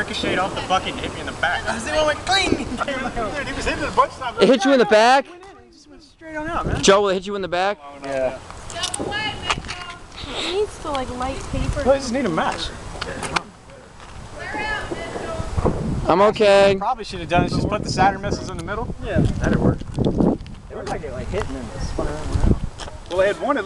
ricocheted off the bucket and hit me in the back. I was like, cling! Dude, he was hitting it a bunch of times. It hit you in the back? It just went straight on out, man. Joe, will it hit you in the back? Oh, no, yeah. It needs to like light paper. Well, I just need a match. I'm okay. Probably should have done is just put the Saturn missiles in the middle. Yeah, that'd work. They were like hitting and spun around. Well, they had one.